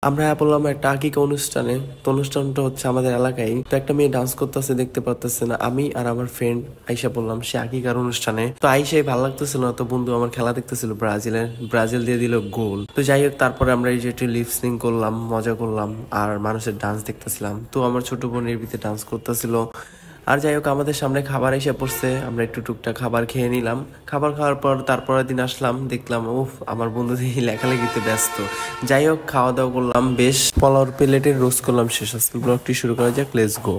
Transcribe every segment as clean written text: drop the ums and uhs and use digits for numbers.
আমরা বললাম একটা আকিকা অনুষ্ঠানে। তো অনুষ্ঠানটা হচ্ছে আমাদের এলাকায়। তো একটা মেয়ে ডান্স করতেছে, দেখতে পারতেছে না। আমি আর আমার ফ্রেন্ড আইসা বললাম সে আকিকার অনুষ্ঠানে। তো আইসাই ভালো লাগতেছিল না। তো বন্ধু আমার খেলা দেখতেছিল ব্রাজিলের, ব্রাজিল দিয়ে দিল গোল। তো যাই হোক, তারপরে আমরা এই যে একটু লিপসিং করলাম, মজা করলাম আর মানুষের ডান্স দেখতেছিলাম। তো আমার ছোট বোন এর ভিতরে ডান্স করতেছিল। আর যাই হোক, আমাদের সামনে খাবার এসে পড়ছে। আমরা একটু টুকটাক খাবার খেয়ে নিলাম। খাবার খাওয়ার পর তারপরের দিন আসলাম, দেখলাম উফ আমার বন্ধু দেখি লেখালেখিতে ব্যস্ত। যাই হোক, খাওয়া দাওয়া করলাম, বেশ পোলাওর প্লেটের রোস্ট করলাম। শেষ আজকে ব্লগটি শুরু করা যাক, লেটস গো।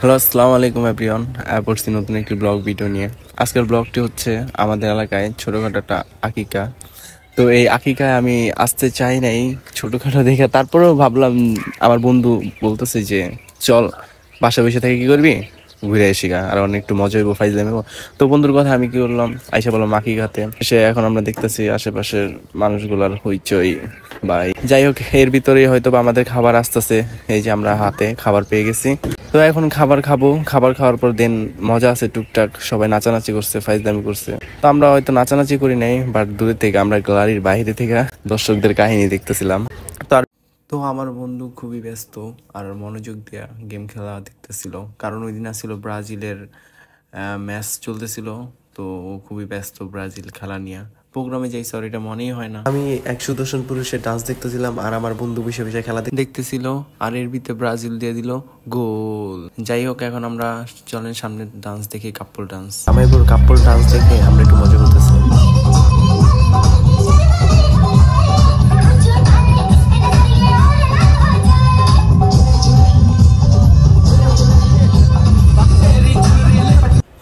হ্যালো, আসসালামু আলাইকুম এভরিওয়ান। পড়ছি নতুন একটি ব্লগ ভিডিও নিয়ে। আজকের ব্লগটি হচ্ছে আমাদের এলাকায় ছোটখাটো একটা আকিকা। তো এই আকিকায় আমি আসতে চাই নাই, ছোটখাটো দেখে। তারপরেও ভাবলাম, আমার বন্ধু বলতেছে যে চল বাসা বসে থেকে কি করবি, ঘুরে আসি গা, আর অনেক একটু মজা হইবো, ফাইজলামি হইবো। তো বন্ধুর কথা আমি কি করলাম, আইসা বললাম আকিকাতে এসে। এখন আমরা দেখতেছি আশেপাশের মানুষগুলার হইচই বাই। যাই হোক, এর ভিতরেই হয়তো আমাদের খাবার আসতেছে। এই যে আমরা হাতে খাবার পেয়ে গেছি। তো এখন খাবার খাবো। খাবার খাওয়ার পর দেন মজা আছে টুকটাক, সবাই নাচানাচি করছে, ফাইজলামি করছে। তো আমরা হয়তো নাচানাচি করি নাই, বাট দূরে থেকে আমরা গ্যালারির বাইরে থেকে দর্শকদের কাহিনী দেখতেছিলাম। তো আমার বন্ধু খুবই ব্যস্ত আর মনোযোগ দেয়া গেম খেলা দেখতেছিল, কারণ ওই দিন ছিল ব্রাজিলের ম্যাচ চলতেছিল। তো ও খুবই ব্যস্ত ব্রাজিল খেলা নিয়ে। প্রোগ্রামে যাই স্যার, এটা মনেই হয় না। আমি 100 পুরুষের ডান্স দেখতেছিলাম আর আমার বন্ধু বসে বসে খেলা দেখতেছিল, আর এর ভিতরে ব্রাজিল দিয়ে দিল গোল। যাই হোক, এখন আমরা চলেন সামনে ডান্স দেখি, কাপল ডান্স। আমার কাপল ডান্স দেখে আমরা একটু মজা করতেছি।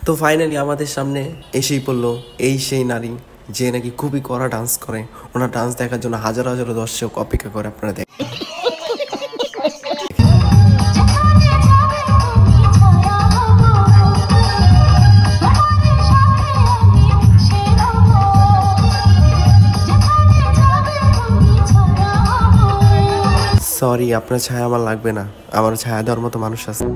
তো ফাইনালি আমাদের সামনে এসেই পড়লো এই সেই নারী, যে নাকি খুবই কড়া ডান্স করে। ওনার ডান্স দেখার জন্য হাজার হাজার দর্শক অপেক্ষা করে। আপনারা দেখেন, সরি আপনার ছায়া আমার লাগবে না, আমার ছায়া দেওয়ার মতো মানুষ আছে।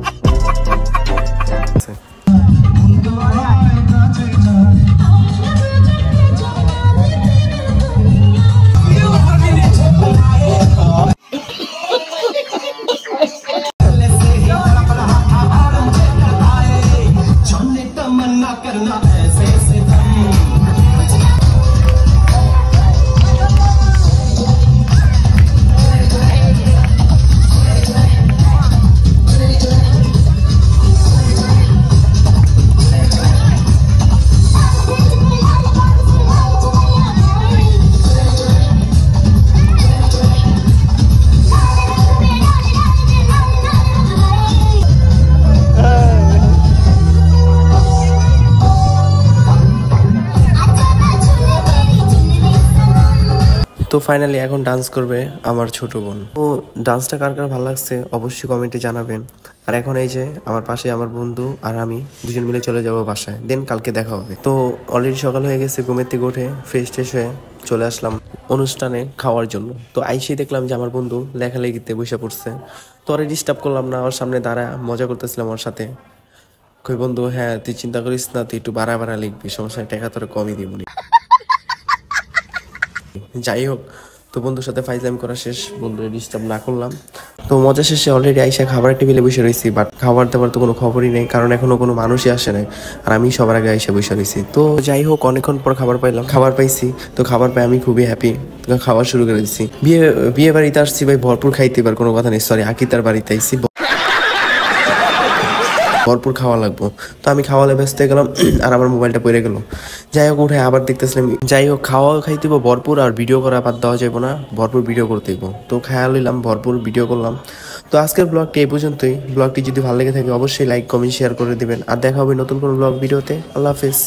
তো ফাইনালি এখন ডান্স করবে আমার ছোট বোন। তো ডান্সটা কার কার ভালো লাগছে অবশ্যই কমেন্টে জানাবেন। আর এখন এই যে আমার পাশে আমার বন্ধু আর আমি দুজন মিলে চলে যাবো বাসায়, দেন কালকে দেখা হবে। তো অলরেডি সকাল হয়ে গেছে, ঘুমের থেকে উঠে ফ্রেশ ট্রেশ হয়ে চলে আসলাম অনুষ্ঠানে খাওয়ার জন্য। তো আইসে দেখলাম যে আমার বন্ধু লেখালেখিতে বসে পড়ছে। তো ওরে ডিস্টার্ব করলাম না, ওর সামনে দাঁড়া মজা করতেছিলাম ওর সাথে। কই বন্ধু, হ্যাঁ তুই চিন্তা করিস না, তুই একটু বাড়া বাড়া লিখবি, সমস্যা টাকা তোরা কমই দিবনি। যাই হোক, তো বন্ধুর সাথে ফাইজলামি করা শেষ, বন্ধুরে ডিস্টার্ব না করলাম। তো মজা শেষে অলরেডি আইসা খাবার টেবিলে বসে রয়েছি, বাট খাবার দাবার তো কোনো খবরই নেই, কারণ এখনো কোনো মানুষই আসে নাই আর আমি সবার আগে আইসা বসে রয়েছি। তো যাই হোক, অনেকক্ষণ পর খাবার পাইছি। তো খাবার পাই আমি খুবই হ্যাপি, খাবার শুরু করে দিচ্ছি। বিয়ে বাড়িতে আসছি ভাই, ভরপুর খাইতে, এবার কোনো কথা নেই। সরি, আকিতার বাড়িতে আইসি, ভরপুর খাওয়া লাগবো। তো আমি খাওয়ালে ব্যস্ত হয়ে গেলাম আর আমার মোবাইলটা পড়ে গেল। যাই হোক, উঠে আবার দেখতেছিলাম। যাই হোক, খাওয়া খাইতেব ভরপুর, আর ভিডিও করা বাদ দেওয়া যাবো না, ভরপুর ভিডিও করতে হইব। তো খেয়াল হইলাম, ভরপুর ভিডিও করলাম। তো আজকের ব্লগটি এই পর্যন্তই। ব্লগটি যদি ভালো লেগে থাকে অবশ্যই লাইক কমেন্ট শেয়ার করে দিবেন, আর দেখা হবে নতুন কোনো ব্লগ ভিডিওতে। আল্লাহ হাফেজ।